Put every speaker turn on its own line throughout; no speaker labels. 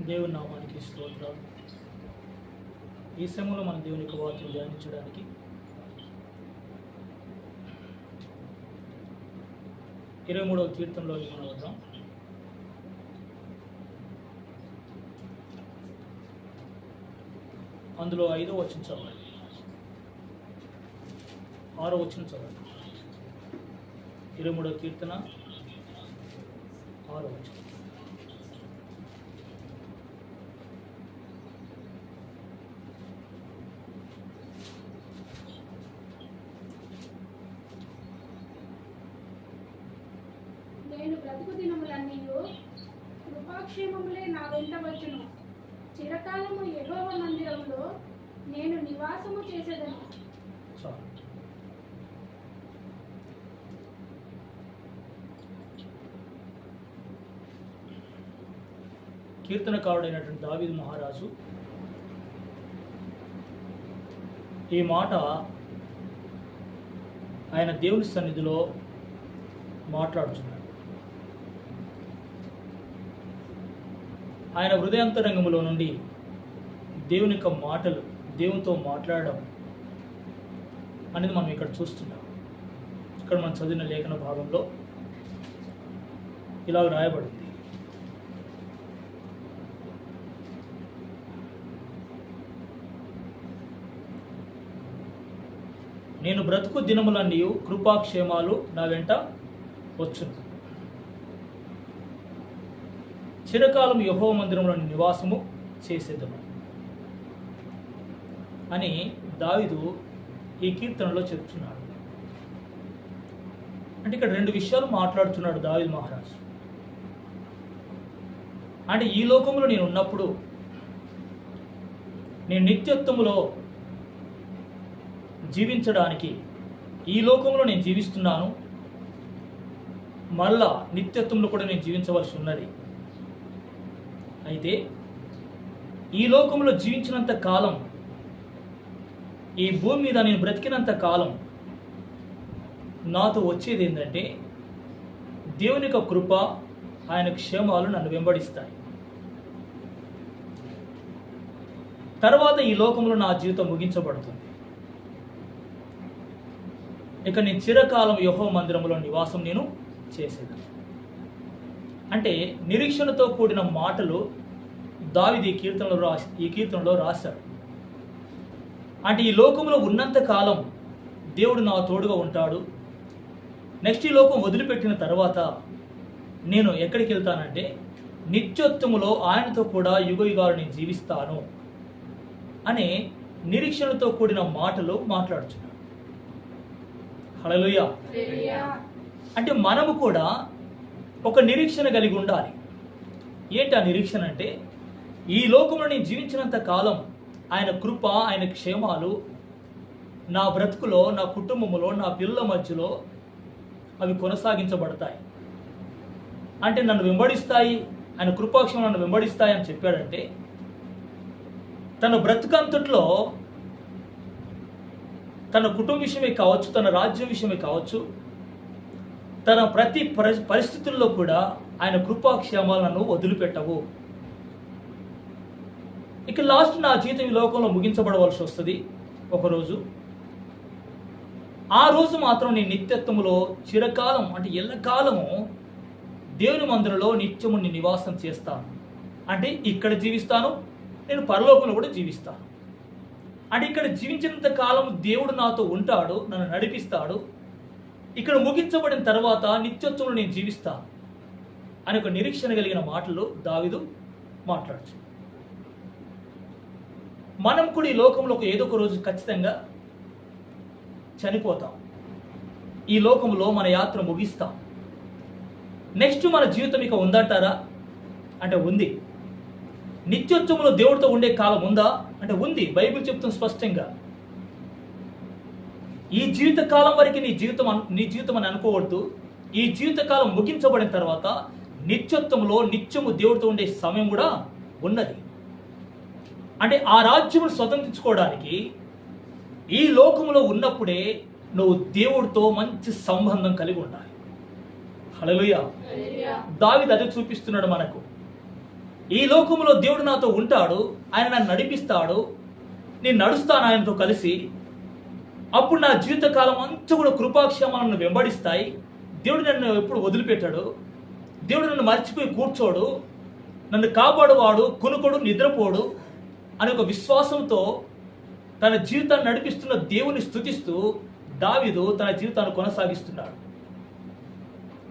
దేవుని నామానికి స్తోత్రాలు. ఈ సమయంలో మన దేవుని యొక్క వాక్యం ధ్యానించడానికి 23వ కీర్తనలోకి మనం వద్దాం. అందులో 5వ వచనం చదవాలి, 6వ వచనం చదవాలి. 23వ కీర్తన 6వ వచనం.
నేను బ్రతుకు దినములన్నీయు కృపాక్షేమములే నా వెంట వచ్చును. చిరకాలము యెహోవా మందిరములో నేను నివాసము చేసేదను.
కీర్తనకారుడైనటువంటి దావీదు మహారాజు ఈ మాట ఆయన దేవుని సన్నిధిలో మాట్లాడుతున్నాడు. ఆయన హృదయాంతరంగంలో నుండి దేవుని యొక్క మాటలు, దేవునితో మాట్లాడడం అనేది మనం ఇక్కడ చూస్తున్నాం. ఇక్కడ మనం చదివిన లేఖన భాగంలో ఇలా రాయబడింది: నేను బ్రతుకు దినములన్నీ కృపాక్షేమాలు నా వెంట వచ్చును. చిరకాలం యెహోవా మందిరంలో నివాసము చేసేదను అని దావీదు ఈ కీర్తనలో చెప్తున్నాడు. అంటే ఇక్కడ 2 విషయాలు మాట్లాడుతున్నాడు దావీదు మహారాజు. అంటే ఈ లోకంలో నేను ఉన్నప్పుడు నేను నిత్యత్వములో జీవించడానికి, ఈ లోకంలో నేను జీవిస్తున్నాను, మళ్ళా నిత్యత్వంలో కూడా నేను జీవించవలసి ఉన్నది. అయితే ఈ లోకంలో జీవించినంత కాలం, ఈ భూమి మీద నేను బ్రతికినంత కాలం నాతో వచ్చేది ఏంటంటే దేవుని యొక్క కృప, ఆయన క్షేమాలు నన్ను వెంబడిస్తాయి. తర్వాత ఈ లోకంలో నా జీవితం ముగించబడుతుంది. ఇక నేను చిరకాలం యెహోవా మందిరంలో నివాసం నేను చేసేదాన్ని. అంటే నిరీక్షణతో కూడిన మాటలు దావీదు ఈ కీర్తనలో రాశాడు. అంటే ఈ లోకంలో ఉన్నంత కాలం దేవుడు నా తోడుగా ఉంటాడు. నెక్స్ట్ ఈ లోకం వదిలిపెట్టిన తర్వాత నేను ఎక్కడికి వెళ్తానంటే నిత్యత్వములో ఆయనతో కూడా యుగయుగాలు నేను జీవిస్తాను అనే నిరీక్షణతో కూడిన మాటలు మాట్లాడుచున్నాడు. హల్లెలూయా. అంటే మనము కూడా ఒక నిరీక్షణ కలిగి ఉండాలి. ఏంటి ఆ నిరీక్షణ అంటే, ఈ లోకంలో నేను జీవించినంత కాలం ఆయన కృప, ఆయన క్షేమాలు నా బ్రతుకులో, నా కుటుంబంలో, నా పిల్లల మధ్యలో అవి కొనసాగించబడతాయి. అంటే నన్ను వెంబడిస్తాయి, ఆయన కృపాక్షేమం నన్ను వెంబడిస్తాయి అని చెప్పాడంటే, తన బ్రతుకంతట్లో తన కుటుంబ విషయమే కావచ్చు, తన రాజ్యం విషయమే కావచ్చు, తన ప్రతి పరిస్థితుల్లో కూడా ఆయన కృపాక్షేమాలను వదిలిపెట్టవు. ఇక లాస్ట్ నా జీవితం ఈ లోకంలో ముగించబడవలసి వస్తుంది ఒకరోజు. ఆ రోజు మాత్రం నేను నిత్యత్వములో చిరకాలం, అంటే ఎల్లకాలము దేవుని మందిరంలో నిత్యము నేను నివాసం చేస్తాను. అంటే ఇక్కడ జీవిస్తాను, నేను పరలోకంలో కూడా జీవిస్తాను. అంటే ఇక్కడ జీవించినంత కాలం దేవుడు నాతో ఉంటాడు, నన్ను నడిపిస్తాడు. ఇక్కడ ముగించబడిన తర్వాత నిత్యత్వంలో నేను జీవిస్తాను అని ఒక నిరీక్షణ కలిగిన మాటలు దావీదు మాట్లాడచ్చు. మనం కూడా ఈ లోకంలో ఏదో ఒక రోజు ఖచ్చితంగా చనిపోతాం. ఈ లోకంలో మన యాత్ర ముగిస్తాం. నెక్స్ట్ మన జీవితం ఇక ఉందంటారా అంటే ఉంది. నిత్యోత్సవంలో దేవుడితో ఉండే కాలం ఉందా అంటే ఉంది. బైబిల్ చెప్తుంది స్పష్టంగా. ఈ జీవితకాలం వరకు నీ జీవితం అని అనుకోవద్దు. ఈ జీవితకాలం ముగించబడిన తర్వాత నిత్యత్వంలో నిత్యము దేవుడితో ఉండే సమయం కూడా ఉన్నది. అంటే ఆ రాజ్యమును స్వతంత్రించుకోవడానికి ఈ లోకంలో ఉన్నప్పుడే నువ్వు దేవుడితో మంచి సంబంధం కలిగి ఉండాలి. హల్లెలూయా. దావీదు అదే చూపిస్తున్నాడు మనకు. ఈ లోకంలో దేవుడు నాతో ఉంటాడు, ఆయన నన్ను నడిపిస్తాడు, నేను నడుస్తాను ఆయనతో కలిసి. అప్పుడు నా జీవితకాలం అంతా కూడా కృపాక్షేమాలను వెంబడిస్తాయి. దేవుడు నన్ను ఎప్పుడు వదిలిపెట్టాడు, దేవుడు నన్ను మర్చిపోయి కూర్చోడు, నన్ను కాపాడువాడు, కొనుకోడు, నిద్రపోడు అనే ఒక విశ్వాసంతో తన జీవితాన్ని నడిపిస్తున్న దేవుని స్తుతిస్తూ దావీదు తన జీవితాన్ని కొనసాగిస్తున్నాడు.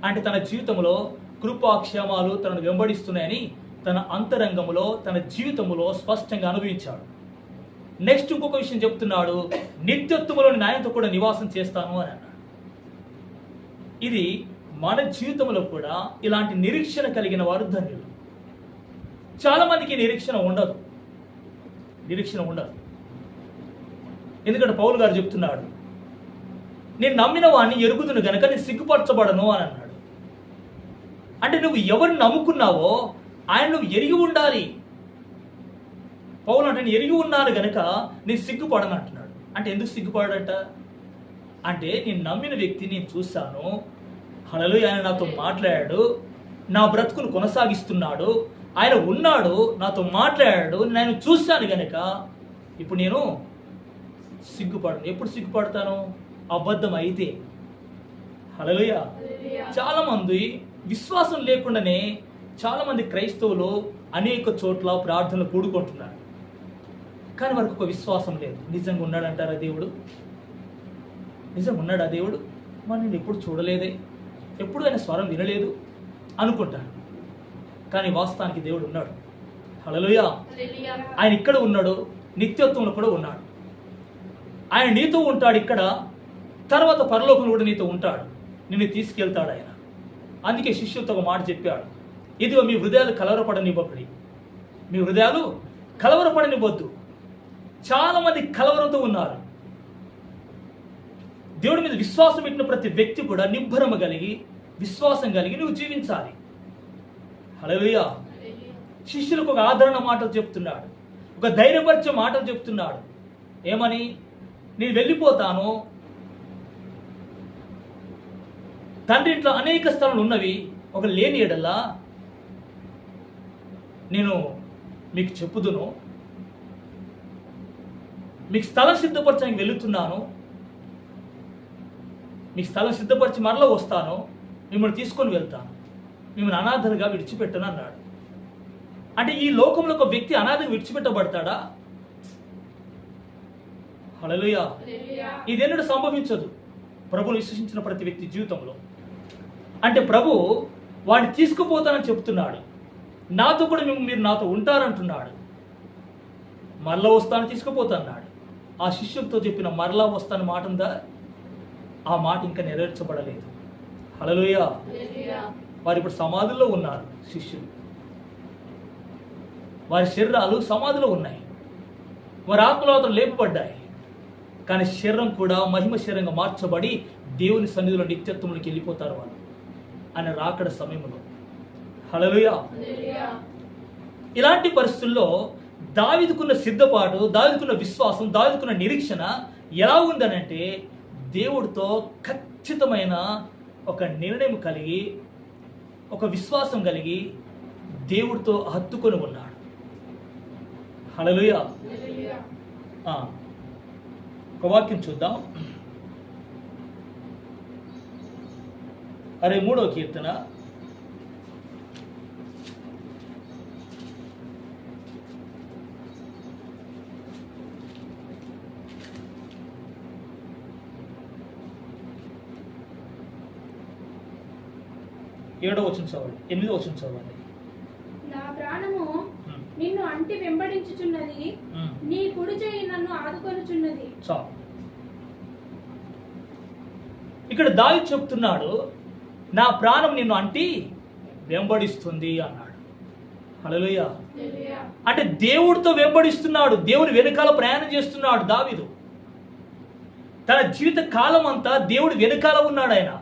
అంటే తన జీవితంలో కృపాక్షేమాలు తనను వెంబడిస్తున్నాయని తన అంతరంగంలో, తన జీవితంలో స్పష్టంగా అనుభవించాడు. నెక్స్ట్ ఇంకొక విషయం చెప్తున్నాడు, నిత్యత్వములో నేను ఆయనతో కూడా నివాసం చేస్తాను అని అన్నాడు. ఇది మన జీవితంలో కూడా ఇలాంటి నిరీక్షణ కలిగిన వారు ధన్యులు. చాలా మందికి నిరీక్షణ ఉండదు. ఎందుకంటే పౌలు గారు చెప్తున్నాడు, నేను నమ్మిన వాడిని ఎరుగుదును గనక నేను సిగ్గుపరచబడను అని అన్నాడు. అంటే నువ్వు ఎవరిని నమ్ముకున్నావో ఆయన నువ్వు ఎరిగి ఉండాలి. పౌలు అంటే నేను ఎరిగి ఉన్నాను గనక నేను సిగ్గుపడను అంటున్నాడు. అంటే ఎందుకు సిగ్గుపడట? అంటే నేను నమ్మిన వ్యక్తి నేను చూశాను, హల్లెలూయా, ఆయన నాతో మాట్లాడాడు, నా బ్రతుకును కొనసాగిస్తున్నాడు, ఆయన ఉన్నాడు, నాతో మాట్లాడాడు, నేను ఆయన చూశాను గనక ఇప్పుడు నేను సిగ్గుపడను. ఎప్పుడు సిగ్గుపడతాను? అబద్ధం అయితే. హల్లెలూయా. చాలా మంది విశ్వాసం లేకుండానే చాలా మంది క్రైస్తవులు అనేక చోట్ల ప్రార్థనలు కూడుకుంటున్నారు, కానీ వారికి ఒక విశ్వాసం లేదు. నిజంగా ఉన్నాడంటారా దేవుడు? నిజంగా ఉన్నాడా దేవుడు? మరి నేను ఎప్పుడు చూడలేదే, ఎప్పుడు ఆయన స్వరం వినలేదు అనుకుంటాను. కానీ వాస్తవానికి దేవుడు ఉన్నాడు. హల్లెలూయా. ఆయన ఇక్కడ ఉన్నాడు, నిత్యత్వంలో కూడా ఉన్నాడు. ఆయన నీతో ఉంటాడు ఇక్కడ, తర్వాత పరలోకంలో కూడా నీతో ఉంటాడు, నిన్ను తీసుకెళ్తాడు ఆయన. అందుకే శిష్యులతో ఒక మాట చెప్పాడు, ఇదిగో మీ హృదయాలు కలవరపడనివ్వకండి, మీ హృదయాలు కలవరపడనివ్వద్దు. చాలా మంది కలవరంతో ఉన్నారు. దేవుడి మీద విశ్వాసం పెట్టిన ప్రతి వ్యక్తి కూడా నిబ్బరమ కలిగి, విశ్వాసం కలిగి నువ్వు జీవించాలి. హల్లెలూయా. శిష్యులకు ఒక ఆదరణ మాటలు చెప్తున్నాడు, ఒక ధైర్యపరిచే మాటలు చెప్తున్నాడు. ఏమని? నేను వెళ్ళిపోతాను, తండ్రి ఇంట్లో అనేక స్థలాలు ఉన్నవి, ఒక లేని ఎడల్లా నేను మీకు చెప్పుదును, మీకు స్థలం సిద్ధపరచడానికి వెళుతున్నాను, మీకు స్థలం సిద్ధపరిచి మరలా వస్తాను, మిమ్మల్ని తీసుకొని వెళ్తాను, మిమ్మల్ని అనాథలుగా విడిచిపెట్టను అన్నాడు. అంటే ఈ లోకంలో ఒక వ్యక్తి అనాథగా విడిచిపెట్టబడతాడా? హల్లెలూయా. ఇదెన్నడూ సంభవించదు ప్రభువును విశ్వసించిన ప్రతి వ్యక్తి జీవితంలో. అంటే ప్రభు వాడిని తీసుకుపోతానని చెప్తున్నాడు, నాతో కూడా మీరు నాతో ఉంటారంటున్నాడు, మరలా వస్తాను తీసుకుపోతాన్నాడు. ఆ శిష్యులతో చెప్పిన మరలా వస్తాను మాట ఉందా? ఆ మాట ఇంకా నెరవేర్చబడలేదు. హల్లెలూయా. వారు ఇప్పుడు సమాధుల్లో ఉన్నారు. శిష్యులు, వారి శరీరాలు సమాధిలో ఉన్నాయి, వారి ఆత్మలో లేపబడ్డాయి, కానీ శరీరం కూడా మహిమ శరీరంగా మార్చబడి దేవుని సన్నిధిలో నిత్యత్వంలోకి వెళ్ళిపోతారు వాళ్ళు ఆయన రాకడ సమయంలో. హల్లెలూయా. ఇలాంటి పరిస్థితుల్లో దావీదుకున్న సిద్ధపాటు, దావీదుకున్న విశ్వాసం, దావీదుకున్న నిరీక్షణ ఎలా ఉందనంటే దేవుడితో ఖచ్చితమైన ఒక నిర్ణయం కలిగి, ఒక విశ్వాసం కలిగి దేవుడితో హత్తుకొని ఉన్నాడు. హల్లెలూయా. ఒక వాక్యం చూద్దాం. 63వ కీర్తన 7వ వచనం చదవండి, 8వ వచనం చదవండి.
నా ప్రాణము నిన్ను అంటి వెంబడించుచున్నది, నీ కుడి చెయ్యి నన్ను ఆదుకొనుచున్నది.
చాలు. ఇక్కడ దావీదు చెప్తున్నాడు, నా ప్రాణం నిన్ను అంటి వెంబడిస్తుంది అన్నాడు. హల్లెలూయా. అంటే దేవుడితో వెంబడిస్తున్నాడు, దేవుని వెనకాల ప్రయాణం చేస్తున్నాడు దావీదు. తన జీవిత కాలం అంతా దేవుడి వెనకాల ఉన్నాడు. ఆయన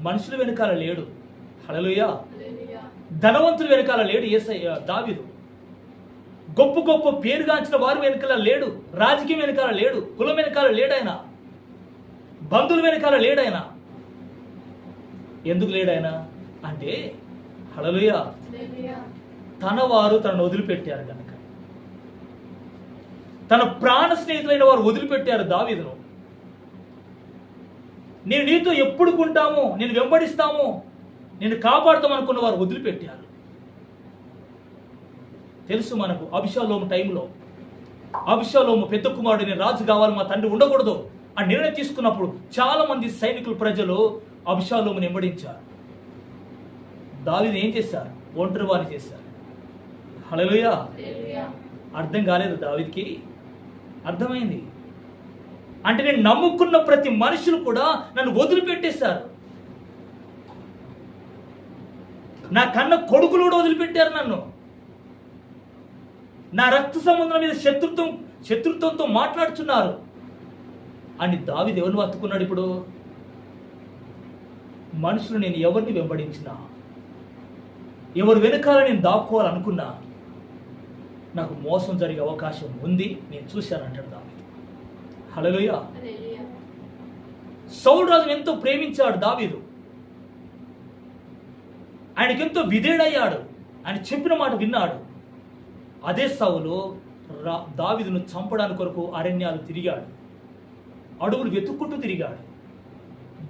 మనుషుల వెనకాల లేడు. హల్లెలూయా. ధనవంతుల వెనకాల లేడు యేసయ్య దావీదు. గొప్ప గొప్ప పేరుగాంచిన వారి వెనకాల లేడు, రాజకీయం వెనకాల లేడు, కులం వెనకాల లేడాయన, బంధువుల వెనకాల లేడాయన. ఎందుకు లేడాయన అంటే హల్లెలూయా, తన వారు తనను వదిలిపెట్టారు కనుక, తన ప్రాణ స్నేహితులైన వారు వదిలిపెట్టారు దావీదును. నేను నీతో ఎప్పుడు కొంటాము, నేను వెంబడిస్తాము, నేను కాపాడుతాం అనుకున్న వారు వదిలిపెట్టారు. తెలుసు మనకు అబిషాలోము టైంలో, అబిషాలోము పెద్ద కుమారుడు, నేను రాజు కావాలి, మా తండ్రి ఉండకూడదు అని నిర్ణయం తీసుకున్నప్పుడు చాలా మంది సైనికులు, ప్రజలు అబిషాలోమును వెంబడించారు. దావీదు ఏం చేశారు? ఒంటరి వారిని చేశారు. హల్లెలూయా. అర్థం కాలేదు దావీదుకి? అర్థమైంది. అంటే నేను నమ్ముకున్న ప్రతి మనుషులు కూడా నన్ను వదిలిపెట్టేశారు. నా కన్న కొడుకులు కూడా వదిలిపెట్టారు నన్ను. నా రక్త సంబంధం మీద శత్రుత్వంతో మాట్లాడుతున్నారు అని దావీదు ఎవరిని హత్తుకున్నాడు? ఇప్పుడు మనుషులు నేను ఎవరిని వెంబడించినా, ఎవరు వెనకాల నేను దాక్కోవాలనుకున్నా నాకు మోసం జరిగే అవకాశం ఉంది, నేను చూశానంటాడు దావీదు. హల్లెలూయా. సౌలు రాజును ఎంతో ప్రేమించాడు దావీదు. ఆయనకెంతో విధేయుడయ్యాడు. ఆయన చెప్పిన మాట విన్నాడు. అదే సౌలు దావీదును చంపడానికి కొరకు అరణ్యాలు తిరిగాడు, అడవులు వెతుక్కుంటూ తిరిగాడు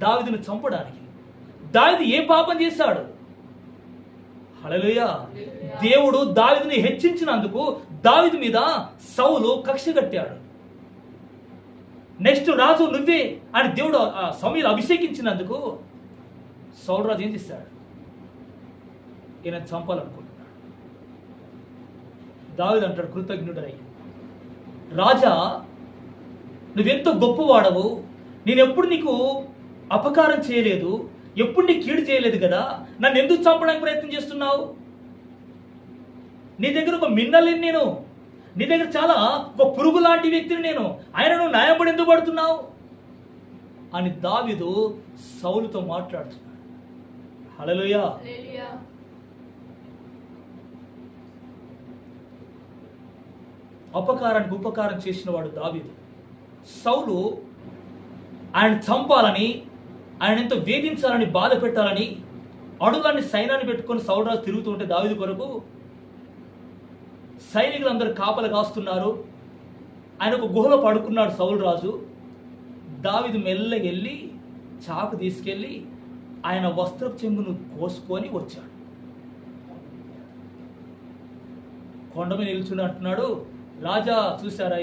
దావీదును చంపడానికి. దావీదు ఏ పాపం చేశాడు? హల్లెలూయా. దేవుడు దావీదుని హెచ్చించినందుకు దావీదు మీద సౌలు కక్ష కట్టాడు. నెక్స్ట్ రాజు నువ్వే అని దేవుడు సమూయేలు అభిషేకించినందుకు సౌలు రాజు ఏం చేశాడు? ఈయన చంపాలనుకుంటున్నాడు. దావీదు అంటాడు కృతజ్ఞుడై, రాజా నువ్వెంతో గొప్పవాడవు, నేనెప్పుడు నీకు అపకారం చేయలేదు, ఎప్పుడు నీకు కీడు చేయలేదు కదా, నన్ను ఎందుకు చంపడానికి ప్రయత్నం చేస్తున్నావు? నీ దగ్గర ఒక మిన్నల్ని నేను, నీ దగ్గర చాలా ఒక పురుగు లాంటి వ్యక్తిని నేను, ఆయన నువ్వు న్యాయపడి ఎందుకు పడుతున్నావు అని దావీదు సౌలుతో మాట్లాడుతున్నాడు. హల్లెలూయా. అపకారానికి ఉపకారం చేసిన వాడు దావీదు. సౌలు ఆయన చంపాలని, ఆయన ఎంతో వేధించాలని, బాధ పెట్టాలని అడుగులన్నీ సైన్యాన్ని పెట్టుకొని సౌలు రాజు తిరుగుతూ ఉంటే దావీదు కొరకు సైనికులందరూ కాపలు కాస్తున్నారు. ఆయన ఒక గుహలో పడుకున్నాడు సౌలు రాజు. దావీదు మెల్లగా వెళ్ళి చాకు తీసుకెళ్ళి ఆయన వస్త్రపు చెంగును కోసుకొని వచ్చాడు. కొండ మీద నిల్చుని అంటున్నాడు, రాజా చూసారా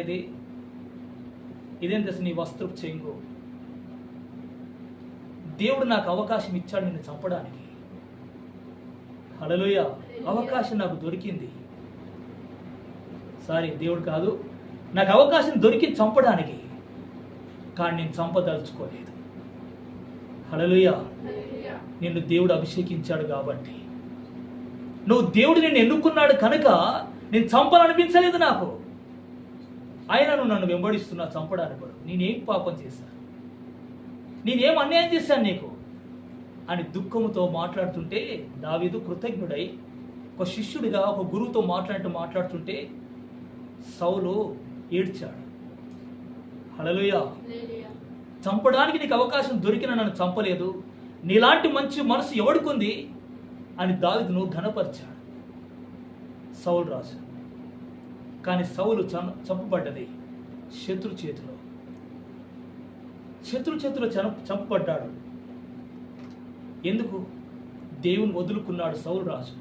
ఇదేం తెలుసు నీ వస్త్రపు చెంగు? దేవుడు నాకు అవకాశం ఇచ్చాడు నిన్ను చంపడానికి. హల్లెలూయా. అవకాశం నాకు దొరికింది. సారీ, దేవుడు కాదు, నాకు అవకాశం దొరికింది చంపడానికి, కానీ నేను చంపదలుచుకోలేదు. హల్లెలూయా. నిన్ను దేవుడు అభిషేకించాడు కాబట్టి, నువ్వు దేవుడు నిన్ను ఎన్నుకున్నాడు కనుక నేను చంపాలనిపించలేదు నాకు. అయినా నువ్వు నన్ను వెంబడిస్తున్నా చంపడానికి. నేనేం పాపం చేశాను, నేనేం అన్యాయం చేశాను నీకు అని దుఃఖముతో మాట్లాడుతుంటే దావీదు కృతజ్ఞుడై ఒక శిష్యుడిగా ఒక గురువుతో మాట్లాడుతుంటే సౌలు ఏడ్చాడు. హల్లెలూయా. చంపడానికి నీకు అవకాశం దొరికిన నన్ను చంపలేదు, నీలాంటి మంచి మనసు ఎవడుకుంది అని దావీదును ఘనపరిచాడు సౌలు రాజు. కానీ సౌలు చంపబడ్డది శత్రు చేతిలో. చంపబడ్డాడు. ఎందుకు? దేవుని వదులుకున్నాడు సౌలు రాజు,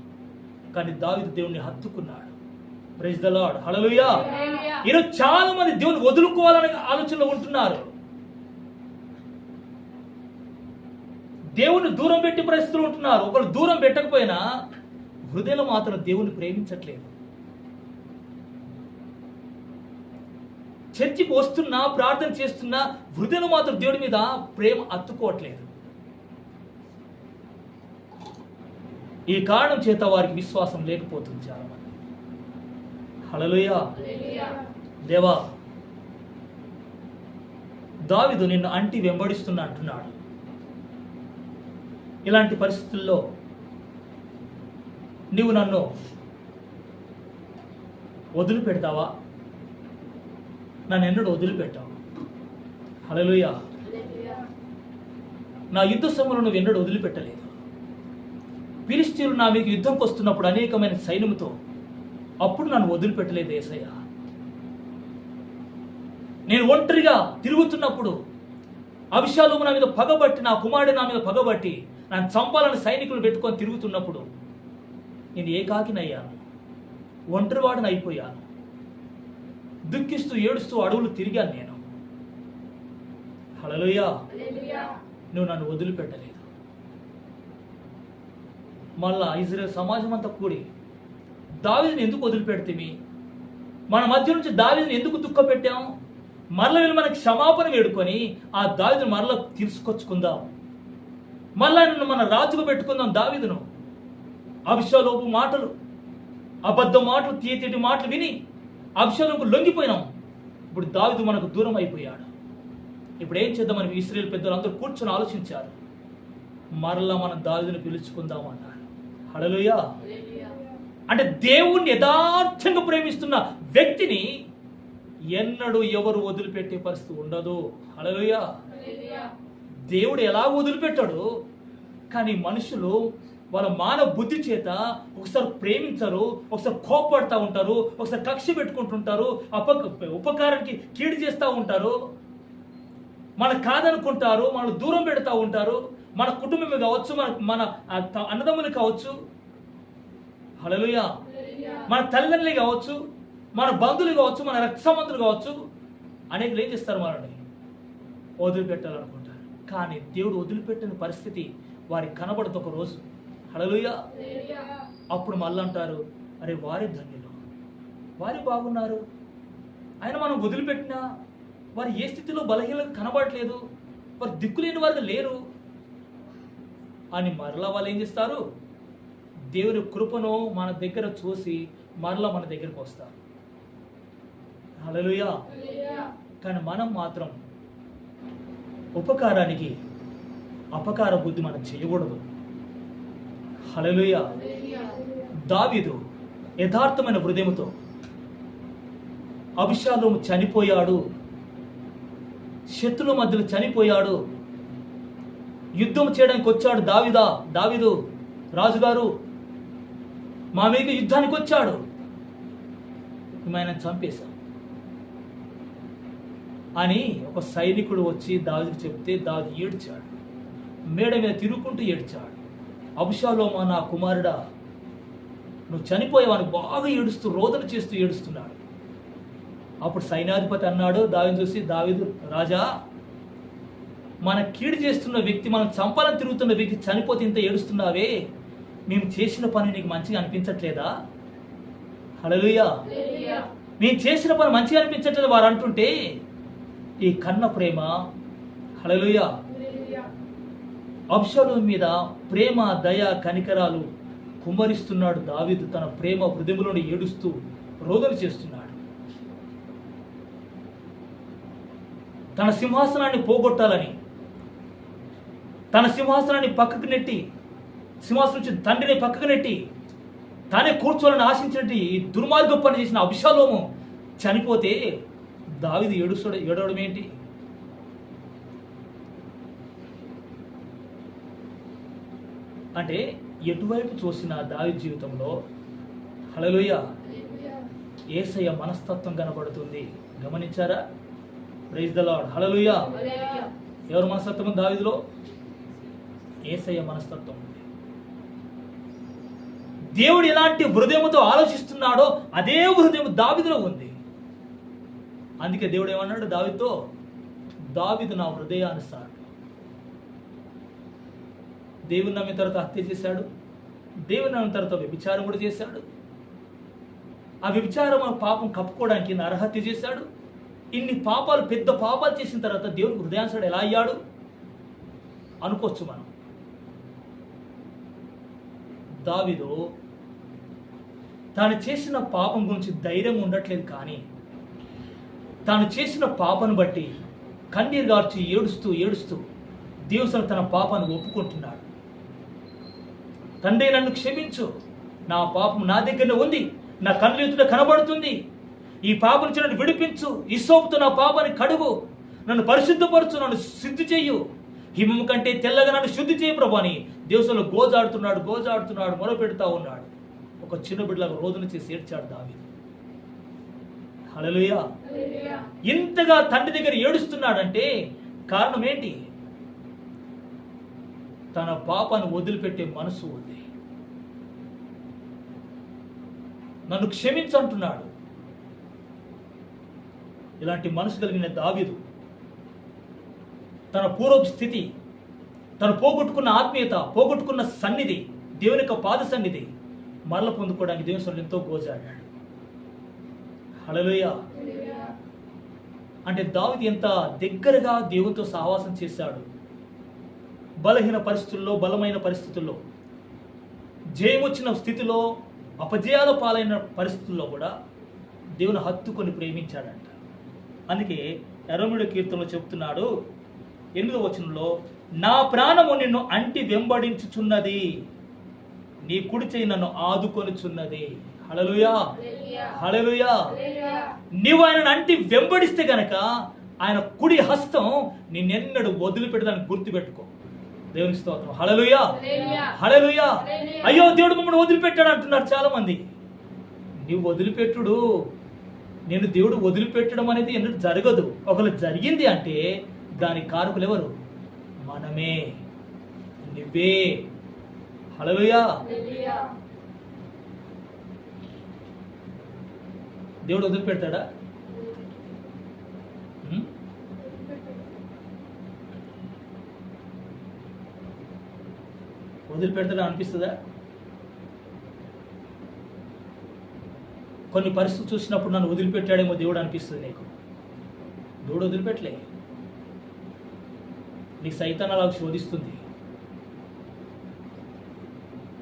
కానీ దావీదు దేవుణ్ణి హత్తుకున్నాడు. Praise the lord. హల్లెలూయా. ఈరోజు చాలా మంది దేవుని వదులుకోవాలనే ఆలోచనలో ఉంటున్నారు. దేవుని దూరం పెట్టి పరిస్థితులు ఉంటున్నారు. ఒకరు దూరం పెట్టకపోయినా హృదయంలో మాత్రం దేవుని ప్రేమించట్లేదు. చర్చికి వస్తున్నా, ప్రార్థన చేస్తున్నా హృదయంలో మాత్రం దేవుడి మీద ప్రేమ అత్తుకోవట్లేదు. ఈ కారణం చేత వారికి విశ్వాసం లేకపోతుంది చాలా మంది. హల్లెలూయా. దేవా, దావీదు నిన్ను అంటి వెంబడిస్తున్నా అంటున్నాడు. ఇలాంటి పరిస్థితుల్లో నీవు నన్ను వదిలిపెడతావా? నన్ను ఎన్నడూ వదిలిపెట్టావు. హల్లెలూయా. నా యుద్ధ సమయంలో నువ్వు ఎన్నడూ వదిలిపెట్టలేదు. ఫిలిష్తీయులు నా మీకు యుద్ధంకి వస్తున్నప్పుడు అనేకమైన సైన్యంతో, అప్పుడు నన్ను వదిలిపెట్టలేదు యేసయ్య. నేను ఒంటరిగా తిరుగుతున్నప్పుడు అబీషాలోము నా మీద పగబట్టి, నా కుమారుడు నా మీద పగబట్టి నన్ను చంపాలని సైనికులు పెట్టుకొని తిరుగుతున్నప్పుడు నేను ఏకాకినయ్యాను, ఒంటరివాడిని అయిపోయాను. దుఃఖిస్తూ ఏడుస్తూ అడవులు తిరిగాను నేను. హల్లెలూయా. నువ్వు నన్ను వదిలిపెట్టలేదు. మళ్ళా ఇజ్రాయేల్ సమాజం అంతా కూడి దావీదుని ఎందుకు వదిలిపెడితేమి, మన మధ్య నుంచి దావీదుని ఎందుకు దుఃఖపెట్టాం, మరలా వీళ్ళు మనకి క్షమాపణ వేడుకొని ఆ దావీదుని మరలా తీసుకొచ్చుకుందాం, మళ్ళా నిన్ను మన రాజుగా పెట్టుకుందాం దావీదును. అబీషాలోము మాటలు, అబద్ధ మాటలు, తీయటి మాటలు విని అబీషాలోముకు లొంగిపోయినాం. ఇప్పుడు దావీదు మనకు దూరం అయిపోయాడు. ఇప్పుడు ఏం చేద్దామని ఇశ్రాయేలు పెద్దలు అందరూ కూర్చొని ఆలోచించారు. మరలా మనం దావీదుని పిలుచుకుందాం అన్నారు. హల్లెలూయా. అంటే దేవుణ్ణి యథార్థంగా ప్రేమిస్తున్న వ్యక్తిని ఎన్నడూ ఎవరు వదిలిపెట్టే పరిస్థితి ఉండదు. హల్లెలూయా. దేవుడు ఎలా వదిలిపెట్టాడు, కానీ మనుషులు వాళ్ళ మానవ బుద్ధి చేత ఒకసారి ప్రేమించరు, ఒకసారి కోపపడతా ఉంటారు, ఒకసారి కక్ష పెట్టుకుంటుంటారు, ఉపకారానికి కీడు చేస్తూ ఉంటారు, మన కాదనుకుంటారు, మనల్ని దూరం పెడతా ఉంటారు. మన కుటుంబమే కావచ్చు, మన అన్నదమ్ములు కావచ్చు, హల్లెలూయా, మన తల్లిదండ్రులు కావచ్చు, మన బంధువులు కావచ్చు, మన రక్త సంబంధులు కావచ్చు, అనేకులు ఏం చేస్తారు, మనల్ని వదిలిపెట్టాలనుకుంటారు. కానీ దేవుడు వదిలిపెట్టిన పరిస్థితి వారికి కనబడదు ఒక రోజు. హల్లెలూయా. అప్పుడు మళ్ళీ అంటారు, అరే వారి ధన్యులు, వారి బాగున్నారు, ఆయన మనం వదిలిపెట్టినా వారు ఏ స్థితిలో బలహీనత కనబడట్లేదు, వారు దిక్కులేని వారు లేరు అని మరలా వాళ్ళు ఏం చేస్తారు, దేవుని కృపను మన దగ్గర చూసి మరలా మన దగ్గరకు వస్తారు. హల్లెలూయా. కానీ మనం మాత్రం ఉపకారానికి అపకార బుద్ధి మనం చేయకూడదు. హల్లెలూయా. దావీదు యథార్థమైన హృదయంతో, అబీషాలోము చనిపోయాడు, శత్రుల మధ్యలో చనిపోయాడు, యుద్ధం చేయడానికి వచ్చాడు దావీదు రాజుగారు మా మీద యుద్ధానికి వచ్చాడు, ఆయన చంపేశాం అని ఒక సైనికుడు వచ్చి దావీదుకు చెప్తే దావీదు ఏడ్చాడు, మేడ మీద తిరుగుకుంటూ ఏడ్చాడు. అబీషాలోమా నా కుమారుడా, నువ్వు చనిపోయావని బాగా ఏడుస్తూ రోదన చేస్తూ ఏడుస్తున్నాడు. అప్పుడు సైన్యాధిపతి అన్నాడు దావీదు చూసి, దావీదు రాజా, మన కీడు చేస్తున్న వ్యక్తి, మనం చంపాలని తిరుగుతున్న వ్యక్తి చనిపోతే ఇంత ఏడుస్తున్నావే, మేము చేసిన పని నీకు మంచిగా అనిపించట్లేదా? హల్లెలూయా. మేము చేసిన పని మంచిగా అనిపించట్లేదు వారు అంటుంటే ఈ కన్న ప్రేమ, హల్లెలూయా, అబ్షాలోము మీద ప్రేమ, దయ, కనికరాలు కుమ్మరిస్తున్నాడు దావీదు. తన ప్రేమ హృదయంలోని ఏడుస్తూ రోదన చేస్తున్నాడు. తన సింహాసనాన్ని పోగొట్టాలని, తన సింహాసనాన్ని పక్కకు నెట్టి, సింహాసనం నుంచి తండ్రిని పక్కకు నెట్టి తానే కూర్చోవాలని ఆశించినట్టు ఈ దుర్మార్గ పని చేసిన అబీషాలోము చనిపోతే దావీదు ఏడవడం ఏంటి? అంటే ఎటువైపు చూసిన దావీదు జీవితంలో, హల్లెలూయా, యేసయ్య మనస్తత్వం కనబడుతుంది. గమనించారా? Praise the lord. హల్లెలూయా. ఎవరి మనస్తత్వం దావీదులో? యేసయ్య మనస్తత్వం ఉంది. దేవుడు ఎలాంటి హృదయంతో ఆలోచిస్తున్నాడో అదే హృదయం దావీదులో ఉంది. అందుకే దేవుడు ఏమన్నాడు దావీదుతో, దావీదు నా హృదయానుసారుడు. దేవుని నమ్మిన తర్వాత హత్య చేశాడు, దేవుని నమ్మిన తర్వాత వ్యభిచారం కూడా చేశాడు, ఆ వ్యభిచారం పాపం కప్పుకోవడానికి నరహత్య చేశాడు. ఇన్ని పాపాలు, పెద్ద పాపాలు చేసిన తర్వాత దేవునికి హృదయానుసారుడు ఎలా అయ్యాడు అనుకోవచ్చు మనం. దావీదు తాను చేసిన పాపం గురించి ధైర్యం ఉండట్లేదు, కానీ తాను చేసిన పాపను బట్టి కన్నీరు గార్చి ఏడుస్తూ దేవుడు తన పాపాన్ని ఒప్పుకుంటున్నాడు. తండ్రి నన్ను క్షమించు, నా పాపం నా దగ్గరనే ఉంది, నా కన్నుల ఎదుట కనబడుతుంది, ఈ పాపం నుంచి నన్ను విడిపించు, హిస్సోపుతో నా పాపాన్ని కడుగు, నన్ను పరిశుద్ధపరచు, నన్ను శుద్ధి చెయ్యు, హిమము కంటే తెల్లగా నన్ను శుద్ధి చేయ ప్రభు అని దేవునిలో గోజాడుతున్నాడు మొరపెడుతూ ఉన్నాడు. ఒక చిన్న బిడ్డలాగా రోదన చేసి ఏడ్చాడు దావీదు. హల్లెలూయా. ఇంతగా తండ్రి దగ్గర ఏడుస్తున్నాడంటే కారణం ఏంటి? తన పాపాన్ని వదిలిపెట్టే మనసు ఉంది. నన్ను క్షమించంటున్నాడు. ఇలాంటి మనసు కలిగిన దావీదు తన పూర్వపు స్థితి, తను పోగొట్టుకున్న ఆత్మీయత, పోగొట్టుకున్న సన్నిధి, దేవుని యొక్క పాద సన్నిధి మరల పొందుకోవడానికి దేవుని ఎంతో గోజాడాడు. హల్లెలూయా. అంటే దావీదు ఎంత దగ్గరగా దేవునితో సహవాసం చేశాడు. బలహీన పరిస్థితుల్లో, బలమైన పరిస్థితుల్లో, జయం వచ్చిన స్థితిలో, అపజయాల పాలైన పరిస్థితుల్లో కూడా దేవుని హత్తుకొని ప్రేమించాడంట. అందుకే యెరెమీయా కీర్తనలో చెప్తున్నాడు 8వ వచనంలో, నా ప్రాణము నిన్ను అంటి వెంబడించుచున్నది, నీ కుడి చేయి నన్ను ఆదుకొనుచున్నది. హల్లెలూయా. హల్లెలూయా. నీవు ఆయనను అంటి వెంబడిస్తే గనక ఆయన కుడి హస్తం నిన్నెన్నడు వదిలిపెట్టడానికి గుర్తుపెట్టుకో. దేవుని స్తోత్రం. హల్లెలూయా. హల్లెలూయా. అయ్యో దేవుడు మమ్మల్ని వదిలిపెట్టాడు అంటున్నారు చాలా మంది. నీవు వదిలిపెట్టుడు, నేను దేవుడు వదిలిపెట్టడం అనేది ఎన్నడూ జరగదు. ఒకవేళ జరిగింది అంటే దాని కారకులు ఎవరు? మనమే, నువ్వే. హల్లెలూయా. దేవుడు వదిలిపెడతాడా? వదిలిపెడతాడా అనిపిస్తుందా? కొన్ని పరిస్థితులు చూసినప్పుడు నన్ను వదిలిపెట్టాడేమో దేవుడు అనిపిస్తుంది నీకు. దేవుడు వదిలిపెట్టలే. నీకు సైతాన్ అలా శోధిస్తుంది.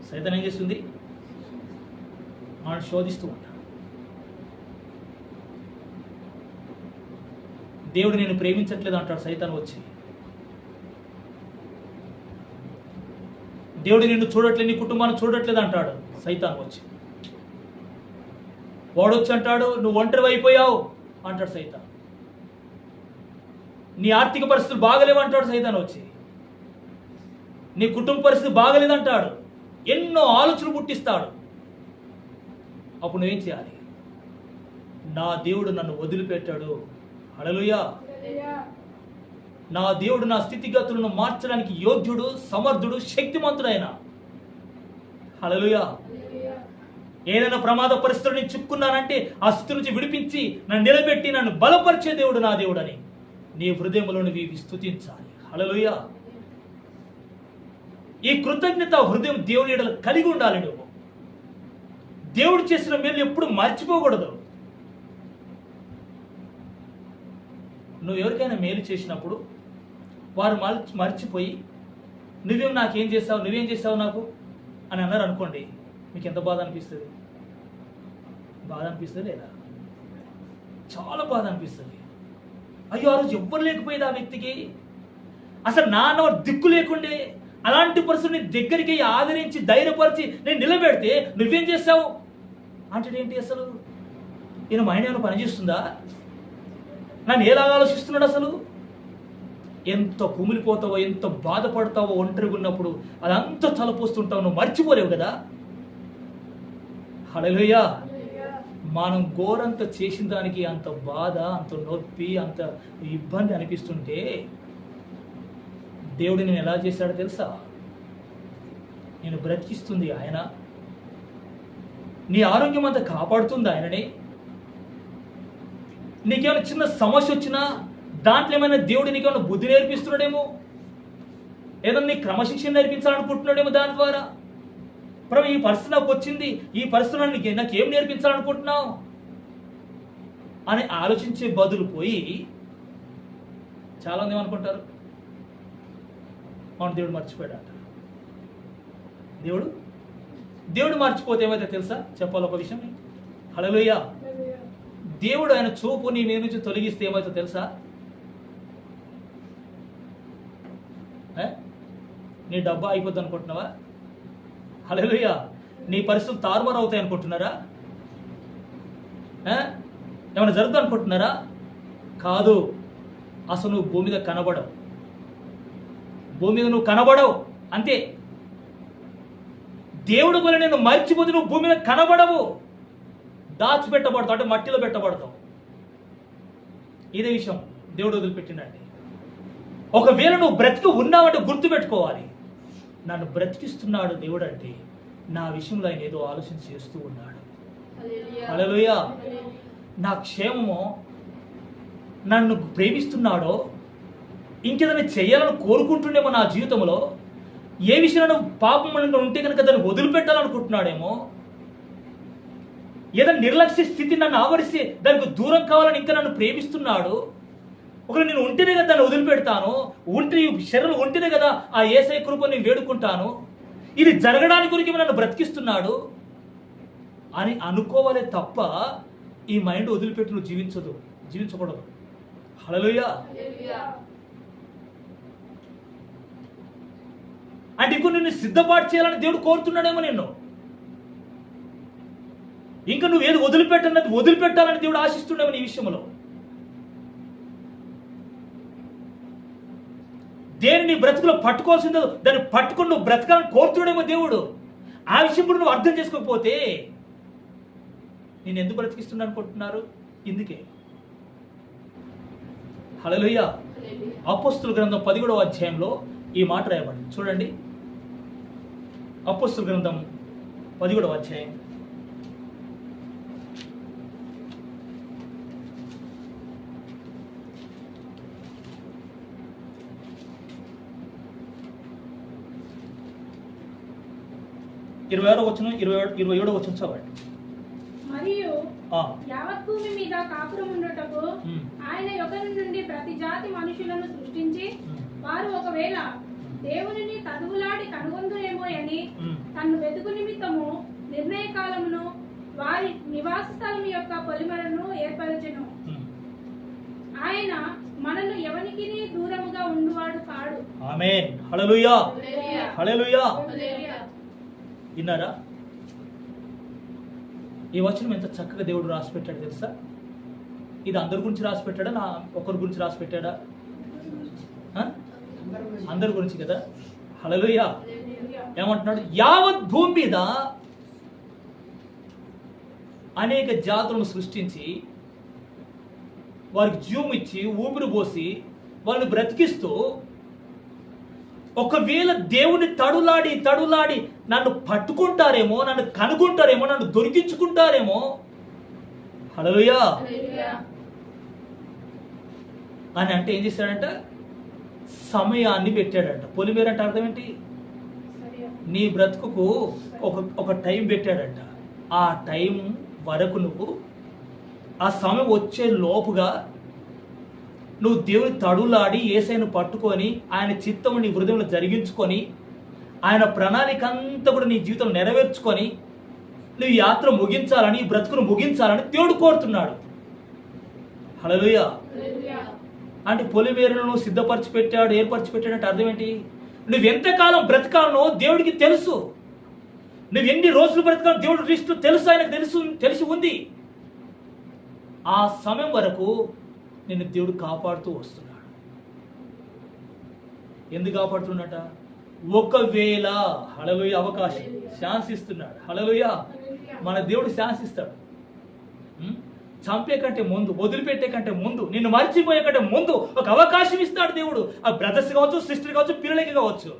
సైతాన్ ఏం చేస్తుంది? మనం శోధిస్తూ ఉంటాం. దేవుడు నేను ప్రేమించట్లేదు అంటాడు సైతాన్ వచ్చి. దేవుడు నిన్ను చూడట్లేదు, నీ కుటుంబాన్ని చూడట్లేదు అంటాడు సైతాన్ వచ్చి. వాడొచ్చి అంటాడు నువ్వు ఒంటరి అయిపోయావు అంటాడు సైతాన్. నీ ఆర్థిక పరిస్థితులు బాగలేవు అంటాడు సైతాన్ వచ్చి. నీ కుటుంబ పరిస్థితి బాగలేదంటాడు. ఎన్నో ఆలోచనలు పుట్టిస్తాడు. అప్పుడు నువ్వేం చేయాలి? నా దేవుడు నన్ను వదిలిపెట్టాడు. హల్లెలూయా. నా దేవుడు నా స్థితిగతులను మార్చడానికి యోగ్యుడు, సమర్థుడు, శక్తిమంతుడైన. హల్లెలూయా. ఏదైనా ప్రమాద పరిస్థితులు నేను చిక్కున్నానంటే ఆ స్థితి నుంచి విడిపించి నన్ను నిలబెట్టి నన్ను బలపరిచే దేవుడు నా దేవుడని నీ హృదయంలో నువ్వు స్తుతించాలి. హల్లెలూయా. ఈ కృతజ్ఞత హృదయం దేవుని ఎడల కలిగి ఉండాలి. నువ్వు దేవుడు చేసిన మేలు ఎప్పుడు మర్చిపోకూడదు. నువ్వు ఎవరికైనా మేలు చేసినప్పుడు వారు మర్చిపోయి నువ్వేం నాకేం చేస్తావు, నువ్వేం చేస్తావు నాకు అని అన్నారు అనుకోండి, మీకు ఎంత బాధ అనిపిస్తుంది? బాధ అనిపిస్తుంది లేదా? చాలా బాధ అనిపిస్తుంది. అయ్యో ఆ రోజు ఎవ్వరు లేకపోయేది ఆ వ్యక్తికి, అసలు నాన్న దిక్కు లేకుండే. అలాంటి పరిస్థితుని దగ్గరికి ఆదరించి ధైర్యపరిచి నేను నిలబెడితే నువ్వేం చేస్తావు అంటే ఏంటి? అసలు ఈయన మైండ్ ఏమైనా పనిచేస్తుందా? నన్ను ఎలాగ ఆలోచిస్తున్నాడు? అసలు ఎంత కుమిలిపోతావో, ఎంత బాధపడతావో ఒంటరిగా ఉన్నప్పుడు అదంతా తలపోస్తుంటావు. నువ్వు మర్చిపోలేవు కదా. హల్లెలూయా. మనం ఘోరంత చేసిన దానికి అంత బాధ, అంత నొప్పి, అంత ఇబ్బంది అనిపిస్తుంటే దేవుడు నేను ఎలా చేశాడో తెలుసా? నేను బ్రతికిస్తుంది ఆయన. నీ ఆరోగ్యం అంతా కాపాడుతుంది ఆయననే. నీకేమైనా చిన్న సమస్య వచ్చినా దాంట్లో ఏమైనా దేవుడు నీకేమైనా బుద్ధి నేర్పిస్తున్నాడేమో, ఏదైనా నీ క్రమశిక్షణ నేర్పించాలనుకుంటున్నాడేమో దాని ద్వారా. ప్రభు ఈ పరిస్థితి నాకు వచ్చింది, ఈ పరిస్థితి నాకేం నేర్పించాలనుకుంటున్నావు అని ఆలోచించే బదులు పోయి చాలామంది ఏమనుకుంటారు, అవును దేవుడు మర్చిపోయాడు అంటారు. దేవుడు మర్చిపోతే ఏమైతే తెలుసా? చెప్పాలి ఒక విషయం. హల్లెలూయా. దేవుడు ఆయన చూపు నీ మీద నుంచి తొలగిస్తే ఏమైతే తెలుసా? నీ డబ్బా అయిపోద్ది అనుకుంటున్నావా? హల్లెలూయా. నీ పరిస్థితులు తారుమారు అవుతాయి అనుకుంటున్నారా? ఏమైనా జరుగుతుంది అనుకుంటున్నారా? కాదు. అసలు నువ్వు భూమి మీద కనబడవు. భూమి మీద నువ్వు కనబడవు, అంతే. దేవుడు వల్ల నేను మర్చిపోతే నువ్వు భూమి మీద కనబడవు, దాచిపెట్టబడతావు, అంటే మట్టిలో పెట్టబడతావు. ఇదే విషయం దేవుడు వదిలిపెట్టిండండి. ఒకవేళ నువ్వు బ్రతికి ఉన్నావంటే గుర్తుపెట్టుకోవాలి, నన్ను బ్రతికిస్తున్నాడు దేవుడు అంటే నా విషయంలో ఆయన ఏదో ఆలోచన చేస్తూ ఉన్నాడు. హల్లెలూయా. నా క్షేమమో, నన్ను ప్రేమిస్తున్నాడో, ఇంకేదైనా చేయాలని కోరుకుంటుండేమో నా జీవితంలో, ఏ విషయంలో పాపం ఉంటే కనుక దాన్ని వదిలిపెట్టాలనుకుంటున్నాడేమో, ఏదైనా నిర్లక్ష్య స్థితి నన్ను ఆవరిస్తే దానికి దూరం కావాలని ఇంకా నన్ను ప్రేమిస్తున్నాడు. ఒకవేళ నేను ఉంటేనే కదా దాన్ని వదిలిపెడతాను, ఉంటే శరీరం ఉంటేనే కదా ఆ యేసయ్య కృపను నేను వేడుకుంటాను, ఇది జరగడానికి గురించి నన్ను బ్రతికిస్తున్నాడు అని అనుకోవాలే తప్ప ఈ మైండ్ వదిలిపెట్టి నువ్వు జీవించకూడదు. హల్లెలూయా. అంటే ఇంకో నిన్ను సిద్ధపాటు చేయాలని దేవుడు కోరుతున్నాడేమో నిన్ను. ఇంకా నువ్వు ఏది వదిలిపెట్టాలని దేవుడు ఆశిస్తున్నావు నీ విషయంలో. దేని బ్రతుకులో పట్టుకోవాల్సిందో దాన్ని పట్టుకుని నువ్వు బ్రతకాలని కోరుతున్నాడేమో దేవుడు. ఆ విషయం కూడా నువ్వు అర్థం చేసుకోకపోతే నేను ఎందుకు బ్రతికిస్తున్నా అనుకుంటున్నారు? ఇందుకే. హల్లెలూయా. అపోస్తుల గ్రంథం 17వ అధ్యాయంలో ఈ మాట రాయబడింది, చూడండి. అపోస్తుల గ్రంథం 17వ అధ్యాయం 26వ వచనం 27వ వచనం చదవండి.
మరియు యావత్ భూమి మీద కాపురం ఉండుటకు ఆయన యొక్కడి నుండి ప్రతి జాతి మనుషులను సృష్టించి, వారు ఒకవేళ దేవునిని తదువులాడి కనుగొందురేమో అని తన్ను వెతుకు నిమిత్తము నిర్ణయ కాలమును వారి నివాస స్థలం యొక్క పొలిమలను ఏర్పరచెను. ఆయన మనను ఎవనికి దూరముగా ఉండువాడు కాడు.
ఆమేన్. హల్లెలూయా. హల్లెలూయా. విన్నారా? ఈ వచనం ఎంత చక్కగా దేవుడు రాసి పెట్టాడు తెలుసా? ఇది అందరి గురించి రాసి పెట్టాడా, నా ఒకరి గురించి రాసి పెట్టాడా? అందరి గురించి కదా. హల్లెలూయా. ఏమంటున్నాడు? యావత్ భూమి మీద అనేక జాతులను సృష్టించి వారికి జీవం ఇచ్చి ఊపిరి పోసి వాళ్ళని బ్రతికిస్తూ, ఒకవేళ దేవుని తడులాడి నన్ను పట్టుకుంటారేమో, నన్ను కనుగొంటారేమో, నన్ను దొరికించుకుంటారేమో. హల్లెలూయా. అని అంటే ఏం చేశాడంట? సమయాన్ని పెట్టాడంట. పొలిమేర అంటే అర్థం ఏంటి? నీ బ్రతుకుకు ఒక టైం పెట్టాడంట. ఆ టైం వరకు నువ్వు, ఆ సమయం వచ్చే లోపుగా నువ్వు దేవుని తడులాడి యేసయ్యను పట్టుకొని ఆయన చిత్తము నీ హృదయంలో జరిగించుకొని ఆయన ప్రణాళిక అంతా కూడా నీ జీవితంలో నెరవేర్చుకొని నువ్వు యాత్ర ముగించాలని, ఈ బ్రతుకును ముగించాలని దేవుడు కోరుతున్నాడు. హల్లెలూయా. అంటే పొలిమేరను సిద్ధపరిచి పెట్టాడు, ఏర్పరిచి పెట్టాడు అంటే అర్థం ఏంటి? నువ్వెంతకాలం బ్రతకాలనో దేవుడికి తెలుసు. నువ్వు ఎన్ని రోజులు బ్రతకాలో దేవుడి లిస్టు తెలుసు, ఆయనకు తెలిసి ఉంది. ఆ సమయం వరకు నిన్ను దేవుడు కాపాడుతూ వస్తున్నాడు. ఎందుకు కాపాడుతున్నట? ఒకవేళ హల్లెలూయా అవకాశం శాంతిస్తున్నాడు. హల్లెలూయా. మన దేవుడు శాంతిస్తాడు. చంపే కంటే ముందు, వదిలిపెట్టే కంటే ముందు, నిన్ను మర్చిపోయే కంటే ముందు ఒక అవకాశం ఇస్తాడు దేవుడు. ఆ బ్రదర్స్ కావచ్చు, సిస్టర్ కావచ్చు, పిల్లలకి కావచ్చు,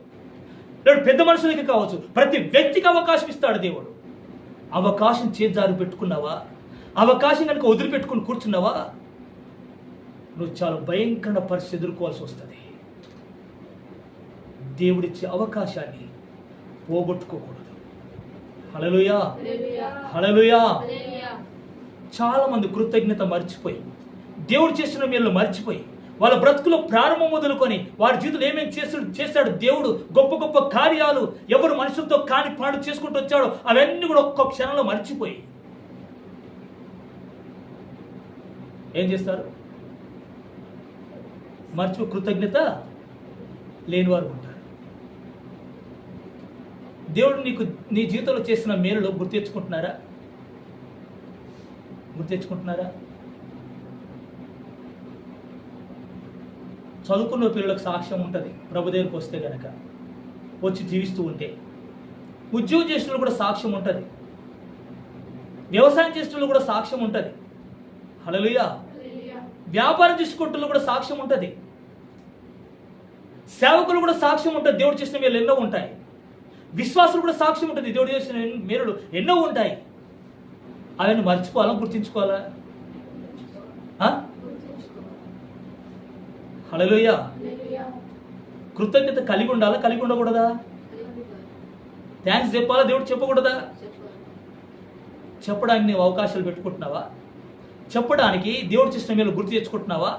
లేదా పెద్ద మనుషులకి కావచ్చు, ప్రతి వ్యక్తికి అవకాశం ఇస్తాడు దేవుడు. అవకాశం చేజారు పెట్టుకున్నావా? అవకాశం కనుక వదిలిపెట్టుకుని కూర్చున్నావా? నువ్వు చాలా భయంకరమైన పరిస్థితి ఎదుర్కోవాల్సి వస్తుంది. దేవుడిచ్చే అవకాశాన్ని పోగొట్టుకోకూడదు. హల్లెలూయా. హల్లెలూయా. చాలా మంది కృతజ్ఞత మర్చిపోయి, దేవుడు చేసిన మేలు మర్చిపోయి, వాళ్ళ బ్రతుకులో ప్రారంభం మొదలుకొని వారి జీవితంలో ఏమేమి చేశాడు దేవుడు, గొప్ప గొప్ప కార్యాలు ఎవరు మనుషులతో కాని పాడు చేసుకుంటూ వచ్చాడో అవన్నీ కూడా ఒక్కొక్క క్షణంలో మర్చిపోయి ఏం చేస్తారు? మర్చిపోయి కృతజ్ఞత లేని వారు ఉంటారు. దేవుడు నీ జీవితంలో చేసిన మేలులో గుర్తెచ్చుకుంటున్నారా? చదువుకున్న పిల్లలకు సాక్ష్యం ఉంటుంది ప్రభు దగ్గరికి వస్తే గనక, వచ్చి జీవిస్తూ ఉంటే. ఉద్యోగం చేసిన వాళ్ళు కూడా సాక్ష్యం ఉంటుంది, వ్యవసాయం చేసిన వాళ్ళు కూడా సాక్ష్యం ఉంటుంది. హల్లెలూయా. వ్యాపారం చేసుకుంటున్న కూడా సాక్ష్యం ఉంటుంది, సేవకులు కూడా సాక్ష్యం ఉంటుంది. దేవుడు చేసిన మేలు ఎన్నో ఉంటాయి. విశ్వాసులు కూడా సాక్ష్యం ఉంటుంది, దేవుడు చేసిన మేలులు ఎన్నో ఉంటాయి. అవన్నీ మర్చిపోవాలా, గుర్తించుకోవాలా? హల్లెలూయా. కృతజ్ఞత కలిగి ఉండాలా, కలిగి ఉండకూడదా? థ్యాంక్స్ చెప్పాలా, దేవుడు చెప్పకూడదా? చెప్పడానికి నీవు అవకాశాలు పెట్టుకుంటున్నావా? చెప్పడానికి దేవుడు చేసిన మేలు గుర్తు తెచ్చుకుంటున్నావా?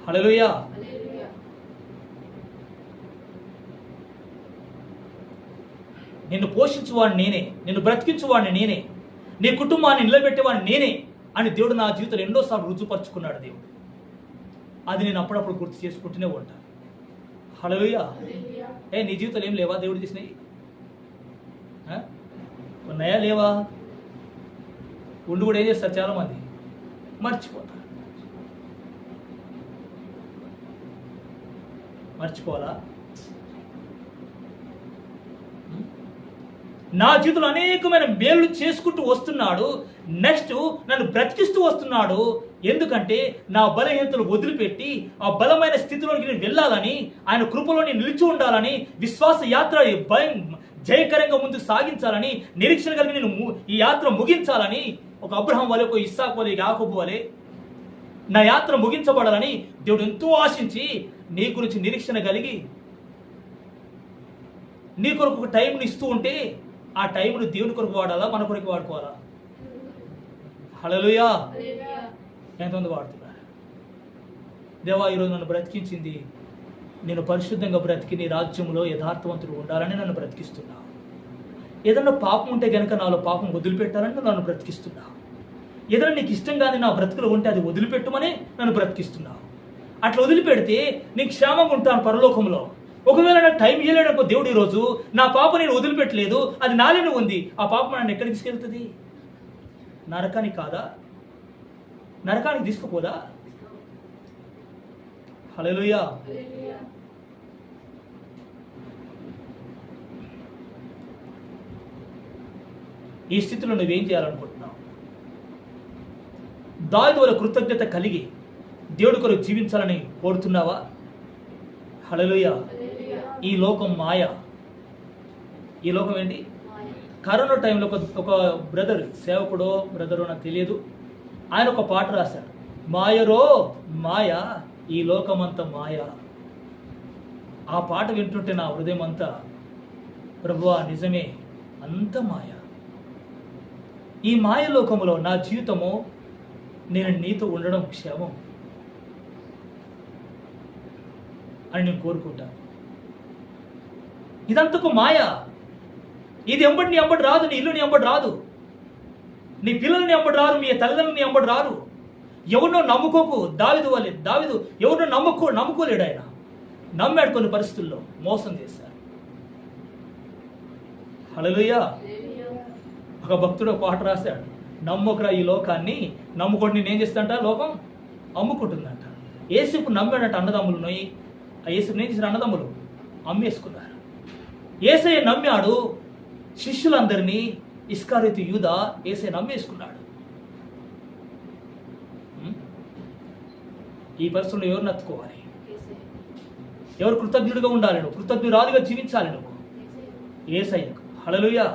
హల్లెలూయా. నిన్ను పోషించువాడిని నేనే, నిన్ను బ్రతికించువాడిని నేనే, నీ కుటుంబాన్ని నిలబెట్టేవాడిని నేనే అని దేవుడు నా జీవితంలో ఎన్నోసార్లు రుజుపరుచుకున్నాడు దేవుడు. అది నేను అప్పుడప్పుడు గుర్తు చేసుకుంటూనే ఉంటాను. హల్లెలూయా. నీ జీవితంలో ఏం లేవా దేవుడు చేసినవి? ఉన్నాయా లేవా? ఉండి కూడా ఏం చేస్తారు చాలామంది, మర్చిపోతారు. మర్చిపోవాలా? నా జీవితంలో అనేకమైన మేలు చేసుకుంటూ వస్తున్నాడు. నెక్స్ట్ నన్ను బ్రతికిస్తూ వస్తున్నాడు. ఎందుకంటే నా బలహీనతలు వదిలిపెట్టి ఆ బలమైన స్థితిలోకి నేను వెళ్ళాలని, ఆయన కృపలో నేను నిలిచి ఉండాలని, విశ్వాస యాత్ర జయకరంగా ముందుకు సాగించాలని, నిరీక్షణ కలిగి నేను ఈ యాత్ర ముగించాలని, ఒక అబ్రహాం వలె, ఒక ఇస్సాకు వలె, యాకోబు వలె నా యాత్ర ముగించబడాలని దేవుడు ఎంతో ఆశించి నీ గురించి నిరీక్షణ కలిగి నీ కొరకు ఒక టైంని ఇస్తూ ఉంటే, ఆ టైంను దేవుని కొరకు వాడాలా, మన కొరకు వాడుకోవాలా? హల్లెలూయా. ఎంతమంది వాడుతున్నారు? దేవా, ఈరోజు నన్ను బ్రతికించింది, నేను పరిశుద్ధంగా బ్రతికి నీ రాజ్యంలో యథార్థవంతుడు ఉండాలని నన్ను బ్రతికిస్తున్నా. ఏదన్నా పాపం ఉంటే గనక నాలో పాపం వదిలిపెట్టాలని నన్ను బ్రతికిస్తున్నా. ఏదైనా నీకు ఇష్టంగానే నా బ్రతుకులు ఉంటే అది వదిలిపెట్టుమని నన్ను బ్రతికిస్తున్నా. అట్లా వదిలిపెడితే నేను క్షేమంగా ఉంటాను పరలోకంలో. ఒకవేళ నాకు టైం ఇవ్వలేడనుకో దేవుడు, ఈరోజు నా పాప నేను వదిలిపెట్టలేదు, అది నాలోనే ఉంది, ఆ పాప నన్ను ఎక్కడికి తీసుకెళ్తుంది? నరకానికి కాదా? నరకానికి తీసుకుపోదా? హల్లెలూయా. ఈ స్థితిలో నువ్వేం చేయాలనుకుంటున్నావు? దావీదు వలె కృతజ్ఞత కలిగి దేవుడి కొరకు జీవించాలని కోరుతున్నావా? హల్లెలూయా. ఈ లోకం మాయ. ఈ లోకం ఏంటి? కరోనా టైంలో ఒక బ్రదర్, సేవకుడో బ్రదరో నాకు తెలియదు, ఆయన ఒక పాట రాశాడు, మాయరో మాయ ఈ లోకమంతా మాయ. ఆ పాట వింటుంటే నా హృదయం అంతా, ప్రభువా నిజమే, అంత మాయ. ఈ మాయ లోకములో నా జీవితము, నేను నీతో ఉండడం క్షేమం అని నేను కోరుకుంటాను. ఇదంతకు మాయ. ఇది నీ ఎంబడి రాదు, నీ ఇల్లు నీ ఎంబడి రాదు, నీ పిల్లల్ని ఎంబడి రారు, మీ తల్లిదండ్రులని ఎంబడి రారు. ఎవరినో నమ్ముకోకు. దావీదు వలె, దావీదు ఎవరినో నమ్ముకోలేడు. ఆయన నమ్మాడు, కొన్ని పరిస్థితుల్లో మోసం చేశారు. హల్లెలూయా. ఒక భక్తుడు ఒక పాట రాశాడు, నమ్మకురా ఈ లోకాన్ని, నమ్ముకోండి నేను ఏం చేస్తాంట, లోకం అమ్ముకుంటుందంట. యేసుకు నమ్మాడంట అన్నదమ్ములు. ఆ యేసుకు ఏం చేసిన అన్నదమ్ములు అమ్మేసుకున్నారు. యేసయ్య నమ్మాడు శిష్యులందరినీ, ఇస్కారియోతు యూదా యేసయ్య నమ్మేసుకున్నాడు. ఈ పరిస్థితుల్లో ఎవరు నత్తుకోవాలి? ఎవరు కృతజ్ఞుడిగా ఉండాలి? నువ్వు కృతజ్ఞురాలుగా జీవించాలి నువ్వు యేసయ్యకు. హల్లెలూయా.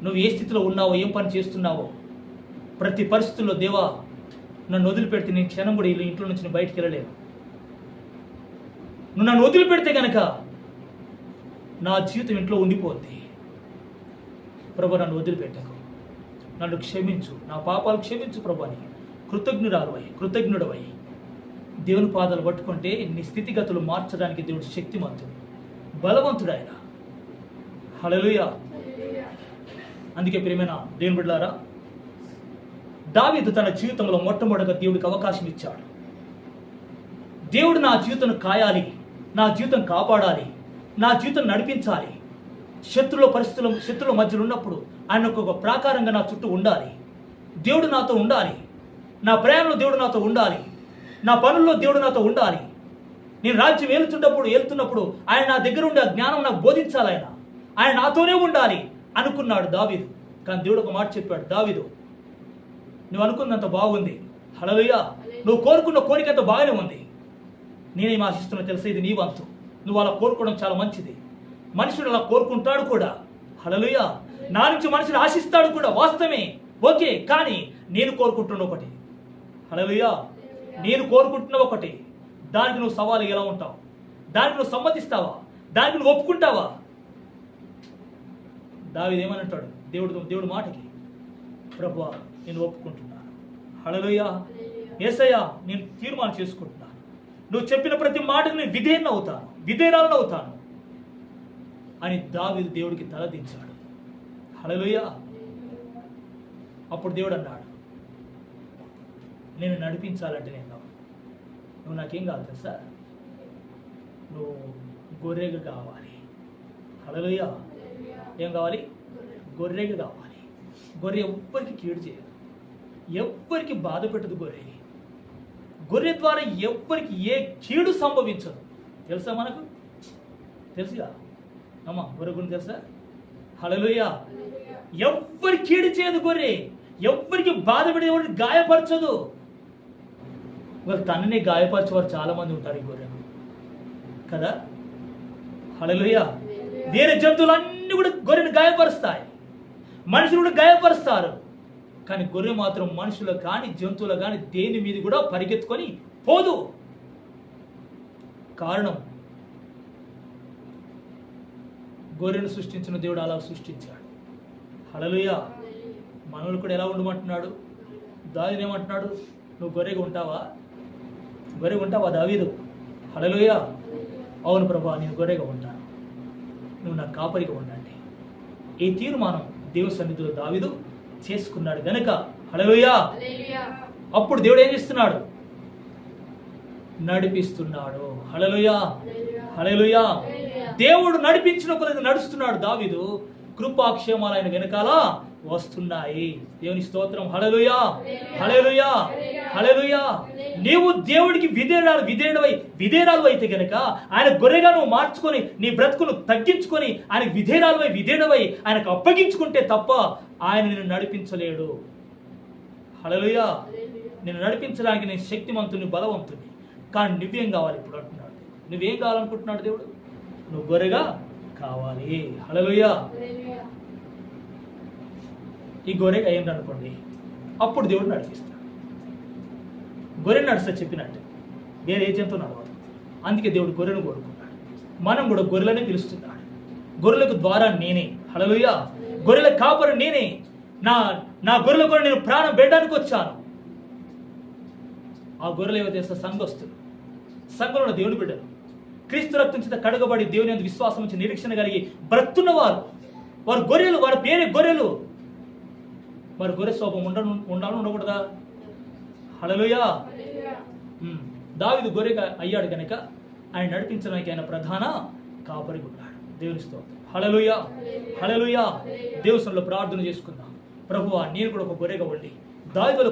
నువ్వు ఏ స్థితిలో ఉన్నావో, ఏం పని చేస్తున్నావో, ప్రతి పరిస్థితుల్లో దేవా నన్ను వదిలిపెడితే నేను క్షణం కూడా ఇంట్లో నుంచి బయటికి వెళ్ళలేను. నువ్వు నన్ను వదిలిపెడితే కనుక నా జీవితం ఇంట్లో ఉండిపోద్ది. ప్రభు నన్ను వదిలిపెట్టకు, నన్ను క్షమించు, నా పాపాలు క్షమించు ప్రభు అని కృతజ్ఞుడవై దేవుని పాదాలు పట్టుకుంటే నీ స్థితిగతులు మార్చడానికి దేవుడు శక్తిమంతుడు, బలవంతుడు ఆయన. హల్లెలూయా. అందుకే ప్రియమైన దేవుని బిడ్డలారా, దావీదు తన జీవితంలో మొట్టమొదటిగా దేవుడికి అవకాశం ఇచ్చాడు. దేవుడు నా జీవితం కాయాలి, నా జీవితం కాపాడాలి, నా జీవితం నడిపించాలి. శత్రుల మధ్యలో ఉన్నప్పుడు ఆయన ఒక ప్రాకారంగా నా చుట్టూ ఉండాలి. దేవుడు నాతో ఉండాలి, నా ప్రయాణంలో దేవుడు నాతో ఉండాలి, నా పనుల్లో దేవుడు నాతో ఉండాలి, నేను రాజ్యం వెళ్తున్నప్పుడు ఆయన నా దగ్గర ఉండే ఆ జ్ఞానం నాకు బోధించాలి, ఆయన నాతోనే ఉండాలి అనుకున్నాడు దావీదు. కానీ దేవుడు ఒక మాట చెప్పాడు, దావీదు నువ్వు అనుకున్నంత బాగుంది, హల్లెలూయా, నువ్వు కోరుకున్న కోరిక అంత బాగానే ఉంది, నేనేం ఆశిస్తున్నా తెలుసా, ఇది నీ వంతు, నువ్వు అలా కోరుకోవడం చాలా మంచిది. మనుషుడు అలా కోరుకుంటాడు కూడా, హల్లెలూయా, నా నుంచి మనుషుడు ఆశిస్తాడు కూడా, వాస్తవమే, ఓకే. కానీ నేను కోరుకుంటున్న ఒకటి, హల్లెలూయా, నేను కోరుకుంటున్న ఒకటి, దానికి నువ్వు సవాలు ఎలా ఉంటావు, దానికి నువ్వు సమ్మతిస్తావా, దానికి నువ్వు ఒప్పుకుంటావా? దావీదు ఏమనంటాడు దేవుడు మాటకి, ప్రభువా నేను ఒప్పుకుంటున్నాను, హల్లెలూయా, యేసయ్యా నేను తీర్మానం చేసుకుంటున్నాను, నువ్వు చెప్పిన ప్రతి మాటకు నేను విధేయురాలను అవుతాను అని దావీదు దేవుడికి తలదించాడు, హల్లెలూయా. అప్పుడు దేవుడు అన్నాడు, నేను నడిపించాలంటే నువ్వు నాకేం కావాలి తెలుసా, నువ్వు గొర్రెగా కావాలి, హల్లెలూయా. ఏం కావాలి? గొర్రెగా కావాలి. గొర్రె ఎవ్వరికి కీడు చేయదు, ఎవ్వరికి బాధ పెట్టదు. గొర్రె ద్వారా ఎవ్వరికి ఏ కీడు సంభవించదు. తెలుసా మనకు? తెలుసుగా అమ్మా, గొర్రె గురించి తెలుసా? హల్లెలూయా. ఎవ్వరి కీడు చేయదు గొర్రె, ఎవ్వరికి బాధ పెట్టి ఎవరికి గాయపరచదు. వాళ్ళు తనని గాయపరిచేవారు చాలా మంది ఉంటారు ఈ గొర్రెను కదా, హల్లెలూయా. వేరే జంతువులన్నీ కూడా గొర్రెను గాయపరుస్తాయి, మనుషులు కూడా గాయపరుస్తారు. కానీ గొర్రె మాత్రం మనుషులు కానీ జంతువులు కానీ దేని మీద కూడా పరిగెత్తుకొని పోదు. కారణం, గొర్రెను సృష్టించిన దేవుడు అలా సృష్టించాడు, హల్లెలూయా. మనవులు కూడా ఎలా ఉండమంటున్నాడు? దావీదు ఏమంటున్నాడు? నువ్వు గొర్రెగా ఉంటావా దావీదు? హల్లెలూయా. అవును ప్రభువా, నేను గొర్రెగా ఉంటాను, నువ్వు నా కాపరిగా ఉండండి. ఈ తీర్మానం దేవుని సన్నిధిలో దావీదు చేసుకున్నాడు గనుక, హల్లెలూయా. అప్పుడు దేవుడు ఏం చేస్తున్నాడు? నడిపిస్తున్నాడు, హల్లెలూయా, హల్లెలూయా. దేవుడు నడిపించిన కొలది నడుస్తున్నాడు దావీదు. కృపాక్షేమాలు ఆయన వెనకాల వస్తున్నాయి. దేవుని స్తోత్రం, హల్లెలూయా, హల్లెలూయా, హల్లెలూయా. నీవు దేవుడికి విధేయురాలు అయితే గనక ఆయన గొర్రెగా నువ్వు మార్చుకొని నీ బ్రతుకును తగ్గించుకొని ఆయన విధేయుడవై ఆయనకు అప్పగించుకుంటే తప్ప ఆయన నిన్ను నడిపించలేడు, హల్లెలూయా. నిన్ను నడిపించడానికి నేను శక్తిమంతుని, బలవంతుని. కానీ నువ్వేం కావాలి ఇప్పుడు అంటున్నాడు? నువ్వేం కావాలనుకుంటున్నాడు దేవుడు? నువ్వు గొర్రెగా కావాలి, హల్లెలూయా. ఈ గొర్రెగా అయ్యింది అనుకోండి, అప్పుడు దేవుడు నడిపిస్తాడు. గొర్రెను నడుస్తా చెప్పినట్టు వేరే ఏ జంతువు నడవదు. అందుకే దేవుడు గొర్రెను కోరుకున్నాడు. మనం కూడా గొర్రెలనే పిలుస్తున్నాడు. గొర్రెలకు ద్వారా నేనే, హల్లెలూయా. గొర్రెల కాపరి నేనే. నా గొర్రెల కూడా నేను ప్రాణం పెట్టడానికి వచ్చాను. ఆ గొర్రెలు ఏవో తెలుసా? సంఘంలో దేవుని బిడ్డలు, క్రీస్తు రక్తం చేత కడగబడి దేవుని యందు విశ్వాసం నుంచి నిరీక్షణ కలిగి బ్రతున్నవారు. వారు గొర్రెలు, వారి పేరే గొర్రెలు. వారి గొర్రె స్వభావం ఉండాలని ఉండకూడదా? హల్లెలూయా. దావీదు గొర్రెగా అయ్యాడు కనుక ఆయన నడిపించడానికి ఆయన ప్రధాన కాపరిగా ఉన్నాడు. దేవుని స్తోత్రం, హల్లెలూయా, హల్లెలూయా. దేవునిలో ప్రార్థన చేసుకుందాం. ప్రభువా, నేను కూడా ఒక గొర్రెగా ఉండి దావీదులో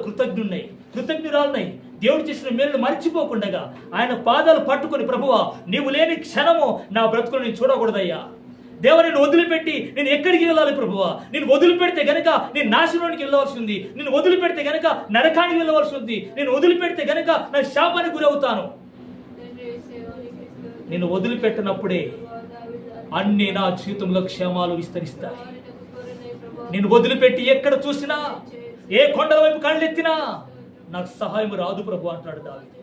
కృతజ్ఞురాలున్నాయి. దేవుడు చేసిన మేలును మర్చిపోకుండా ఆయన పాదాలు పట్టుకొని, ప్రభువా నీవు లేని క్షణము నా బ్రతుకును నేను చూడకూడదయ్యా. దేవ, నేను వదిలిపెట్టి నేను ఎక్కడికి వెళ్ళాలి ప్రభువా? నేను వదిలిపెడితే గనక నేను నాశనానికి వెళ్ళవలసి ఉంది, నేను వదిలిపెడితే గనక నరకానికి వెళ్ళవలసి ఉంది, నేను వదిలిపెడితే గనక నా శాపానికి గురవుతాను. నేను వదిలిపెట్టినప్పుడే అన్ని నా జీవితంలో క్షేమాలు విస్తరిస్తాయి. నేను వదిలిపెట్టి ఎక్కడ చూసినా, ఏ కొండల వైపు కళ్ళెత్తినా నాకు సహాయం రాదు ప్రభు అంటాడు దావీదు.